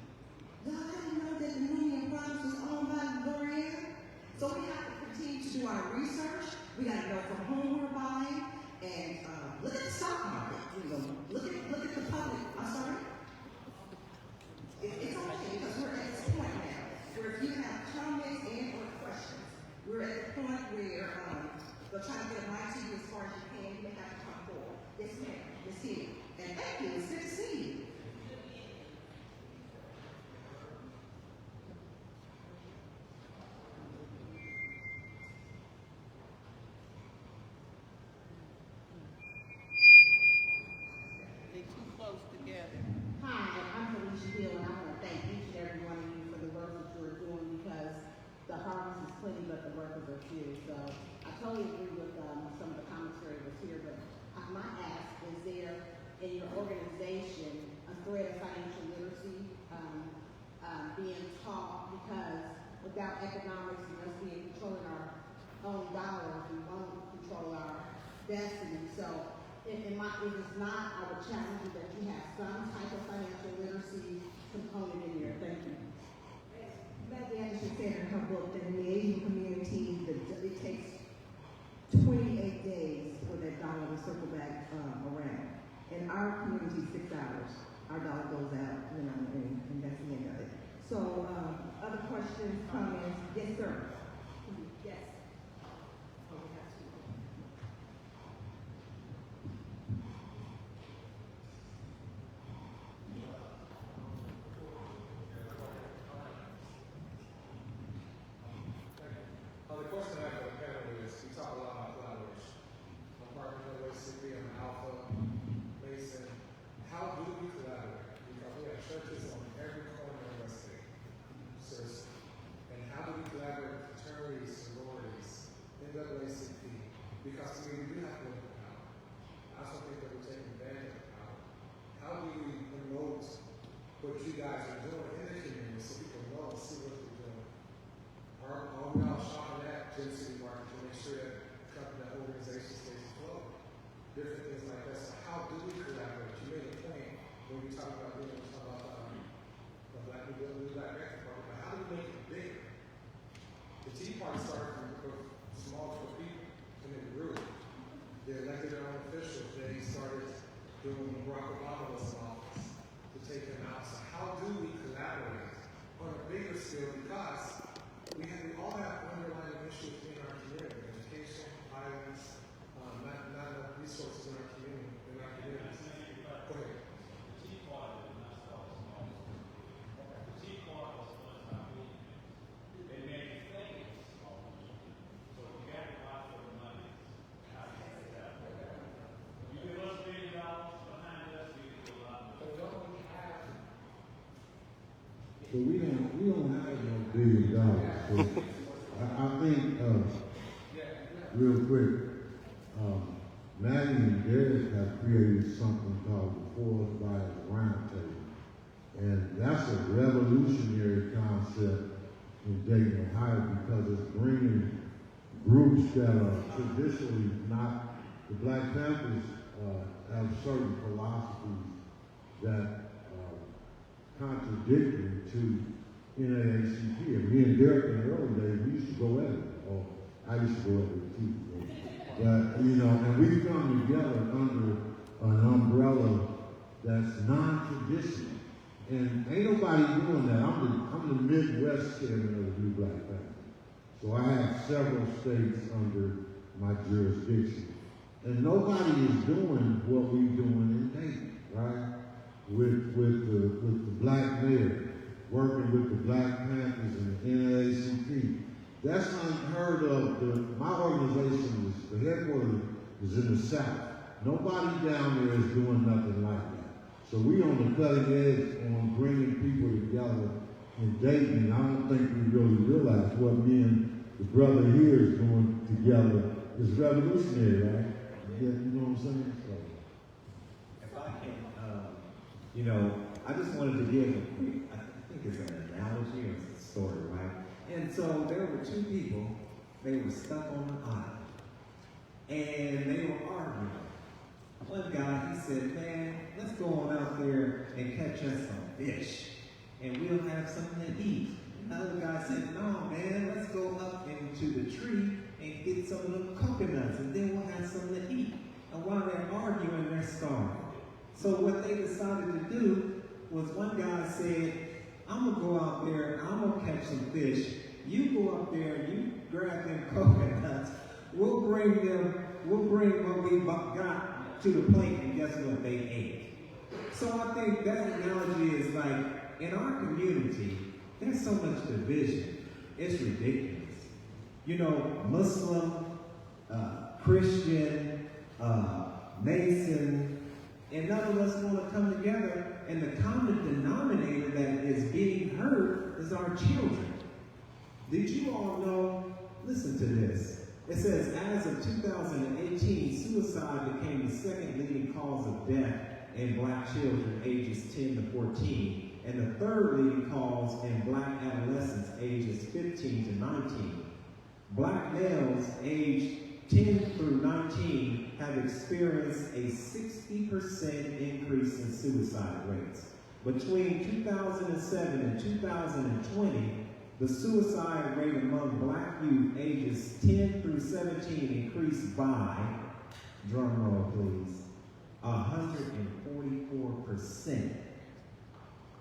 Speaker 2: Y'all didn't know that the Nubian products was owned by L'Oreal? So we have to continue to do our research. We got to know from whom we're buying, and look at the stock market. Look at the public. I'm sorry. It's okay because we're at this point now where if you have comments and or questions, we're at the point where they'll try to get a mic to you as far as you can. You may have to come forward. Yes, ma'am. Miss Hill. And thank you. It's good to see you.
Speaker 10: They're too close together.
Speaker 11: Hi, I'm Felicia Hill, and I want to thank each and every one of you for the work that you're doing because the harvest is plenty, but the workers are few. So I totally agree with some of the commentary that's here, but my ask is there in your organization a thread of financial literacy being taught, because without economics and us being controlling our own dollars, we won't control our destiny. So if it's not, I would challenge you that you have some type of financial literacy component in there. Thank you.
Speaker 2: Maggie Anderson said in her book that in the Asian community, it takes 28 days for that dollar to circle back around. In our community, 6 hours. Our dollar goes out, and that's the end of it. So, other questions, comments? Yes, sir. Yes. Oh, we have to.
Speaker 12: The question I have for the panel is, we talk a lot about collaboration. what you guys are doing in the community so people know and see what you're doing. Are we all shopping at Gym City Market to make sure that that organization stays afloat? Different things like that. So how do we collaborate? You made a point when we talk about the Black New Black Record Party, but how do we make it bigger? The Tea Party started from small group of people and it grew. They elected their own officials. They started doing Barack Obama was in office to take them out. So how do we collaborate on a bigger scale? Because we all have underlying issues in our community: education, violence, not enough resources in our community. Go ahead.
Speaker 9: So we don't have no $1 billion. So I think real quick, Maggie and Derek have created something called the Forest Buyers Roundtable. And that's a revolutionary concept in Dayton, Ohio, because it's bringing groups that are traditionally not, the Black Panthers have certain philosophies that contradictory to NAACP. And me and Derek in the early days, we used to go at it. Or I used to go at it too. But, and we come together under an umbrella that's non-traditional. And ain't nobody doing that. I'm the Midwest chairman of the New Black Panther. So I have several states under my jurisdiction. And nobody is doing what we're doing in Dayton, right? With the black mayor, working with the Black Panthers and the NAACP. That's unheard of. My organization, the headquarters is in the South. Nobody down there is doing nothing like that. So we on the cutting edge on bringing people together in Dayton. I don't think we really realize what me and the brother here is doing together is revolutionary, right? Yeah, you know what I'm saying? So.
Speaker 8: If I can, I just wanted to give a quick, I think it's an analogy or it's a story, right? And so there were two people, they were stuck on an island, and they were arguing. One guy, he said, man, let's go on out there and catch us some fish, and we'll have something to eat. Another guy said, no, man, let's go up into the tree and get some of them coconuts, and then we'll have something to eat. And while they're arguing, they're starving. So what they decided to do was one guy said, I'm going to go out there, I'm going to catch some fish. You go up there, you grab them coconuts. We'll bring what we got to the plate, and guess what? They ate. So I think that analogy is like, in our community, there's so much division. It's ridiculous. Muslim, Christian, Mason, and none of us want to come together, and the common denominator that is being heard is our children. Did you all know, listen to this, it says, as of 2018, suicide became the second leading cause of death in black children ages 10 to 14, and the third leading cause in black adolescents ages 15 to 19. Black males aged 10 through 19 have experienced a 60% increase in suicide rates. Between 2007 and 2020, the suicide rate among black youth ages 10 through 17 increased by, drum roll please, 144%.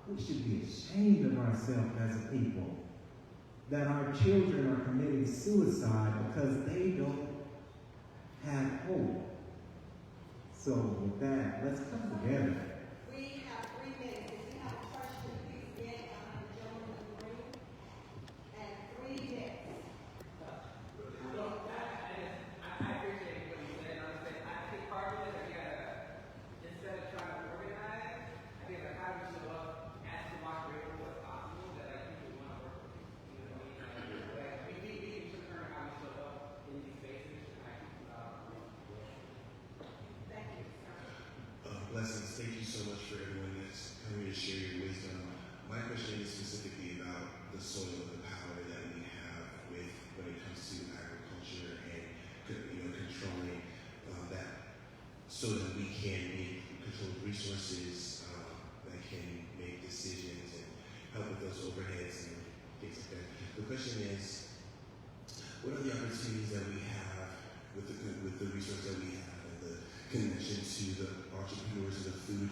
Speaker 8: We should be ashamed of ourselves as a people that our children are committing suicide because they don't have hope. So with that, let's come together.
Speaker 2: We have 3 minutes. If you have a question, please get the gentleman in the room. And 3 minutes.
Speaker 5: I appreciate what you said. I think part of it, instead of trying to organize, I think how do you show up, ask the moderator what's possible, that people want to work with you. We can determine how we show up in these spaces.
Speaker 2: Thank you.
Speaker 13: Blessings. Thank you so much for everyone that's coming to share your wisdom. My question is specifically about the soil and the power that we have when it comes to agriculture and controlling that, so that we can control resources that can make decisions and help with those overheads and things like that. The question is, what are the opportunities that we have with the resources that we have and the connection to the entrepreneurs in the food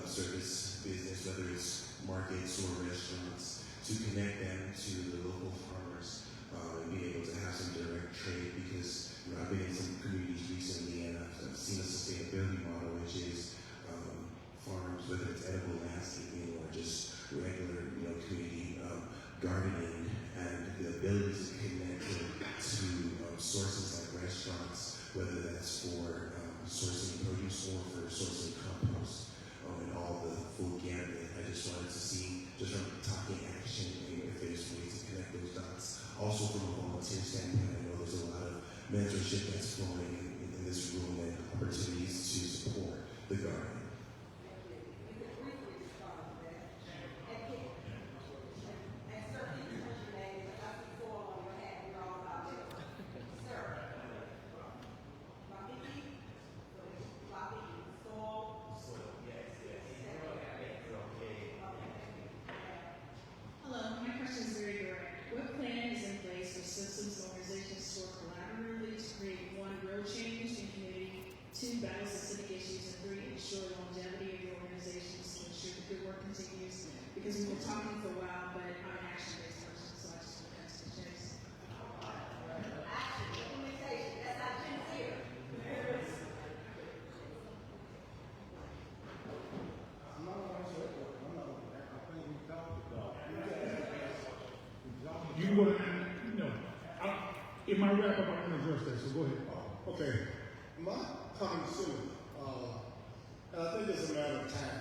Speaker 13: service business, whether it's markets or restaurants, to connect them to the local farmers and be able to have some direct trade? Because I've been in some communities recently and I've seen a sustainability model, which is farms, whether it's edible landscaping or just regular community gardening, and the ability to connect to sources like restaurants, whether that's for sourcing produce or for sourcing compost, and all the full gambit. I just wanted to see, just from talking action, if there's ways to connect those dots. Also from a volunteer standpoint, I know there's a lot of mentorship that's flowing in this room and opportunities to support the garden.
Speaker 14: Hello, my question is very direct. What plan is in place for systems and organizations to work collaboratively to create, one, real change in community, two, battle systemic issues, and three, ensure longevity of the organizations to ensure the good work continues? Because we've been talking for a while, but I'm an action-based person, so I just want to ask the chase.
Speaker 1: You want to, in my wrap up, I'm going to address that, so go ahead.
Speaker 9: Okay, my comment soon, and I think it's a matter of time.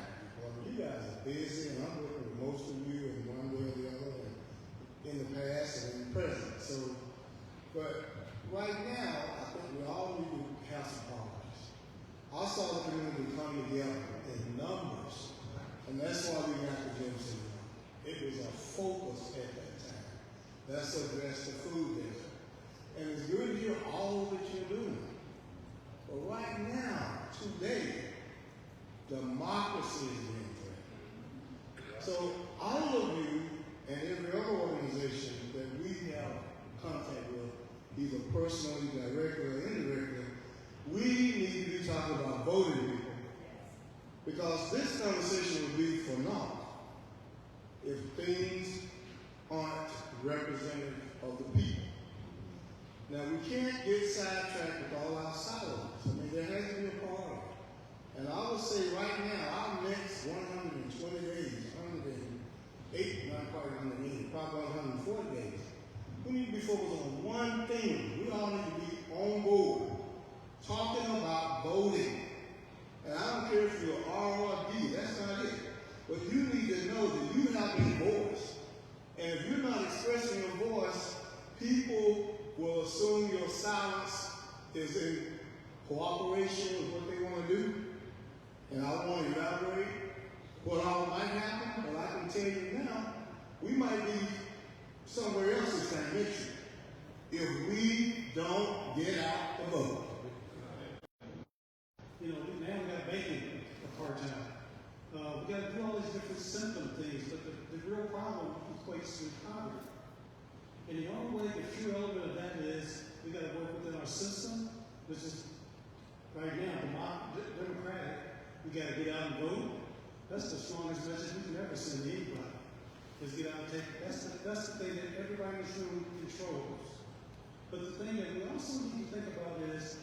Speaker 9: You guys are busy, and I'm working with most of you in one way or the other, and in the past and in the present. So, but right now, I think we all need to have some progress. I saw the community come together in numbers, and that's why we got the gym center. It was a focus at that time. That's addressed the food desert. And it's good to hear all that you're doing. But right now, today, democracy is being threatened. So all of you and every other organization that we have contact with, either personally, directly, or indirectly, we need to be talking about voting people. Because this conversation would be for naught if things aren't representative of the people. Now, we can't get sidetracked with all our silos. I mean, there has to be a priority. And I would say right now, our next 120 days, 108, not quite 180, probably 140 days, we need to be focused on one thing. We all need to be on board, talking about voting. And I don't care if you're R or D, that's not it. But you need to know that you have a voice. And if you're not expressing your voice, people will assume your silence is in cooperation with what they want to do. And I want to elaborate what all might happen, but I can tell you now, we might be somewhere else this time next year if we don't get out the vote.
Speaker 15: Now we got bacon a part time. We got to do all these different symptom things, but the real problem equates to poverty. And the only way to cure element of that is we got to work within our system, which is right now democratic. We got to get out and vote. That's the strongest message we can ever send to anybody. Is get out and take. That's the thing that everybody in this room controls. But the thing that we also need to think about is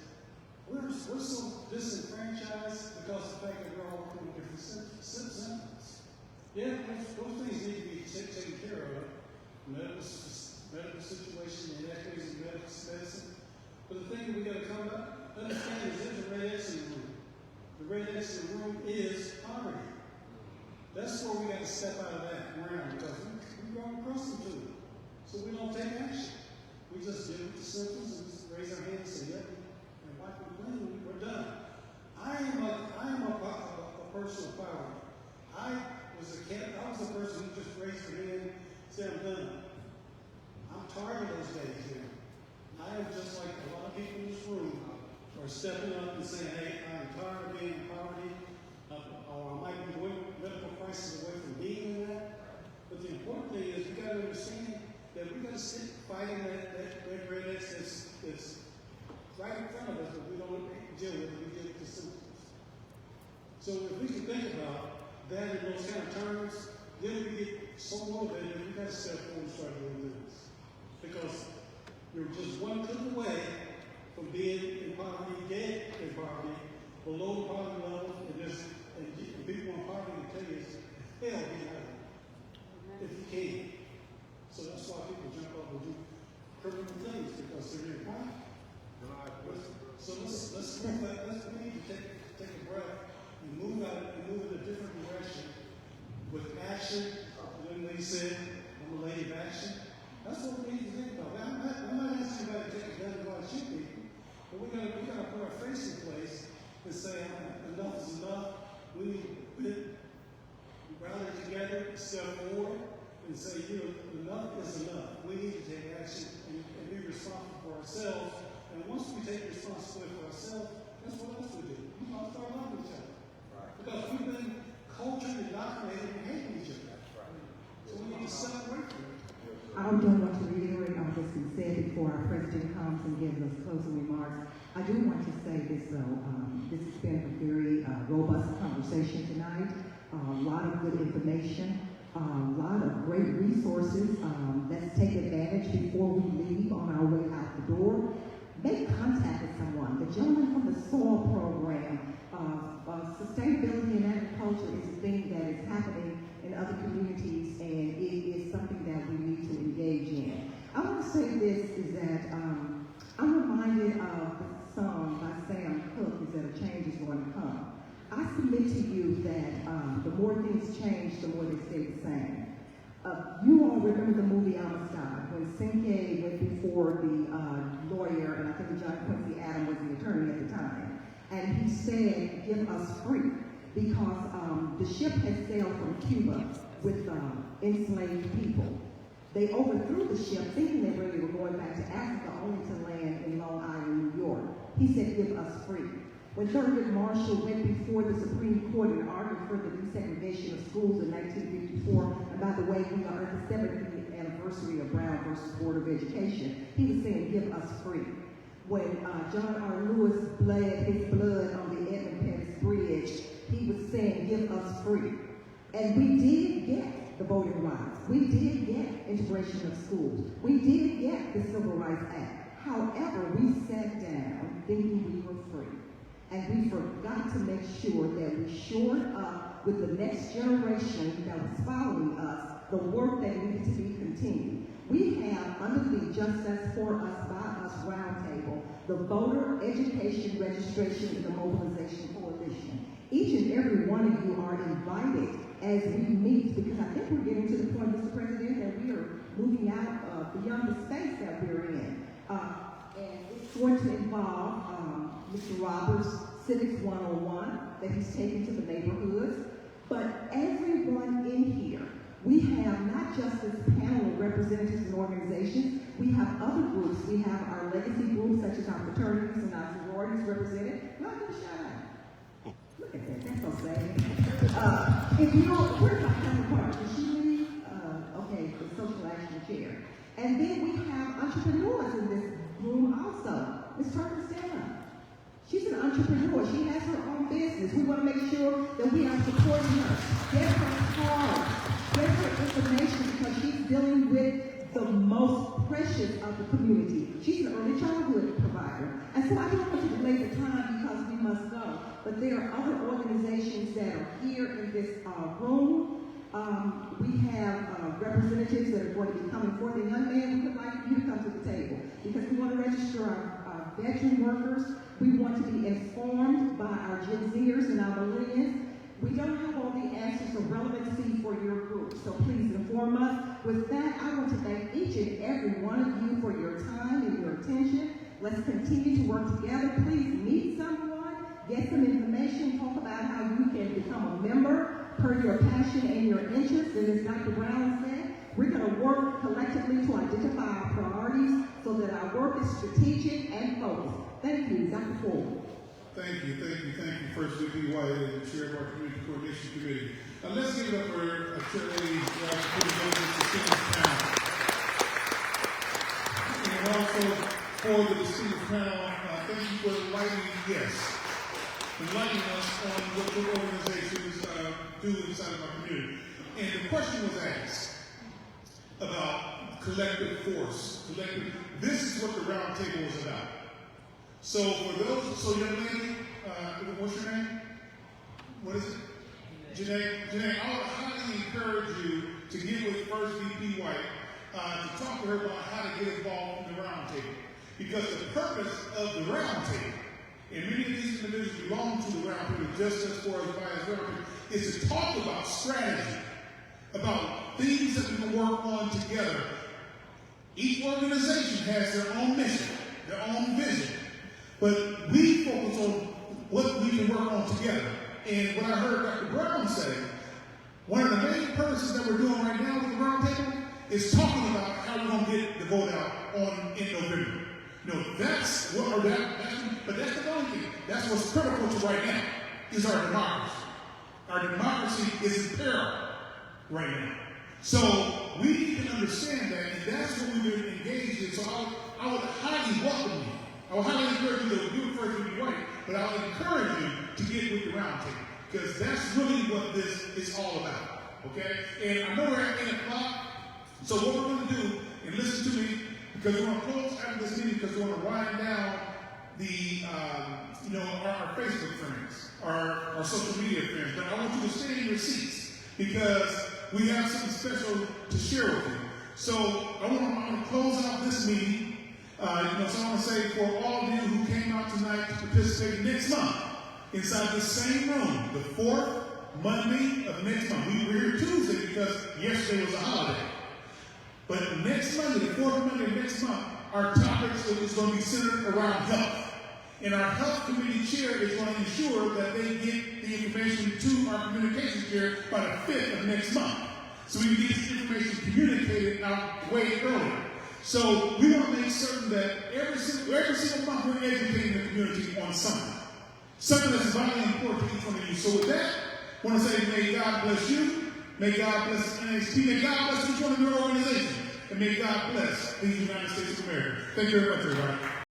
Speaker 15: we're so disenfranchised because of the fact that we're all working with different symptoms. Yeah, those things need to be taken care of. Medical situation, inequities in medicine. But the thing that we got to come up, understand is there's a red X in the room. The red X in the room is poverty. That's where we got to step out of that ground because we've grown accustomed to it. So we don't take action. We just deal with the symptoms and just raise our hands and say, yep, and wipe it clean, we're done. I am a saying, hey, I'm tired of being in poverty, or I might be one medical crisis away from being in that. But the important thing is we got to understand that we got to stick fighting that great X that's right in front of us, but we don't deal with it. We deal with the symptoms. So if we can think about that in those kind of terms, then we get so motivated that we got to step forward and start doing this. Because you're just one click away from being in poverty, dead in poverty, below the poverty level, and people in poverty can tell you it's hell being out of it, if you can. So that's why people jump up and do criminal things, because they're in poverty. So let's move that. Let's we need to take a breath and move out and move in a different direction with action. When they said, I'm a lady of action. That's what we need to think about. I'm not asking anybody to take a gun and go and shoot people, but we gotta put our face in place and say enough is enough. We need to rally together, step forward, and say, enough is enough. We need to take action and be responsible for ourselves. And once we take responsibility for ourselves, that's what else we do. We start loving each other. Right. Because we've been cultured, indoctrinated, and hating each other. So we need to separate from it.
Speaker 2: I do want to reiterate on what's been said before our president comes and gives us closing remarks. I do want to say this though, this has been a very robust conversation tonight. A lot of good information, a lot of great resources. Let's take advantage before we leave on our way out the door. Make contact with someone. The gentleman from the soil program, sustainability in agriculture is a thing that is happening in other communities, and it is something that we need to engage in. I want to say this is that I'm reminded of the song by Sam Cooke, is that a change is going to come. I submit to you that the more things change, the more they stay the same. You all remember the movie Amistad, when Cinque went before the lawyer, and I think John Quincy Adams was the attorney at the time, and he said, give us free, because the ship had sailed from Cuba with enslaved people. They overthrew the ship thinking they really were going back to Africa, only to land in Long Island, New York. He said, give us free. When Thurgood Marshall went before the Supreme Court and argued for the desegregation of schools in 1954, and by the way, we are at the 70th anniversary of Brown versus Board of Education, he was saying, give us free. When John R. Lewis bled his blood on the Edmund Pettus Bridge, he was saying, give us free. And we did get the voting rights. We did get integration of schools. We did get the Civil Rights Act. However, we sat down thinking we were free. And we forgot to make sure that we shored up with the next generation that was following us the work that needed to be continued. We have, under the Justice for Us, by Us Roundtable, the Voter Education Registration and the Mobilization Coalition. Each and every one of you are invited as we meet, because I think we're getting to the point, Mr. President, that we are moving out beyond the space that we're in. And it's going to involve Mr. Roberts' Civics 101 that he's taken to the neighborhoods. But everyone in here, we have not just this panel of representatives and organizations, we have other groups. We have our legacy groups, such as our fraternities and our sororities represented. Y'all give a shout out. Look at that, that's so sad. If you don't, where's my counterpart? Does she leave? Okay, the social action chair. And then we have entrepreneurs in this room also. Ms. Turner, stand up. She's an entrepreneur. She has her own business. We want to make sure that we are supporting her. Get her cards. Get her information, because she's dealing with the most precious of the community. She's an early childhood provider. And so I don't want to delay the time because we must go. But there are other organizations that are here in this room. We have representatives that are going to be coming forth. And young man, we would like you to come to the table, because we want to register our veteran workers. We want to be informed by our Gen Zers and our millennials. We don't have all the answers or relevancy for your group, so please inform us. With that, I want to thank each and every one of you for your time and your attention. Let's continue to work together. Please meet someone, get some information, talk about how you can become a member per your passion and your interest. And as Dr. Brown said, we're going to work collectively to identify our priorities so that our work is strategic and focused. Thank you, Dr. Ford.
Speaker 1: Thank you, First VP White and the Chair of our Community Coordination Committee. Now let's give it up for a Chair Lady for the distinguished panel. And also for the distinguished panel, thank you for enlightening us on what your organizations do inside of our community. And the question was asked about collective force. This is what the round table is about. So young lady, what's your name? What is it? Janae, I would highly encourage you to get with First VP White to talk to her about how to get involved in the round table. Because the purpose of the round table, and many of these individuals belong to the round table just as far as the round table, is to talk about strategy, about things that we can work on together. Each organization has their own mission, their own vision. But we focus on what we can work on together. And what I heard Dr. Brown say, one of the main purposes that we're doing right now with the roundtable is talking about how we're going to get the vote out in November. But that's the only thing. That's what's critical to right now, is our democracy. Our democracy is in peril right now. So we need to understand that, and that's what we've been engaged in. So I would highly welcome you. I would highly encourage you to do it First VP White, but I would encourage you to get with the round table, because that's really what this is all about. Okay? And I know we're at 8 o'clock, so what we're going to do, and listen to me, because we're going to close after this meeting, because we're going to wind down the, our Facebook friends, our social media friends. But I want you to stay in your seats, because we have something special to share with you. So I want to close out this meeting. So I want to say, for all of you who came out tonight to participate next month, inside the same room, the 4th Monday of next month. We were here Tuesday because yesterday was a holiday. But next Monday, the 4th Monday of next month, our topic is going to be centered around health. And our health committee chair is going to ensure that they get the information to our communications chair by the 5th of next month. So we can get this information communicated out way earlier. So we want to make certain that every single month we're educating the community on something. Something that's vitally important to each one of you. So with that, I want to say, may God bless you. May God bless NXT. May God bless each one of your organizations. And may God bless the United States of America. Thank you very much, everybody.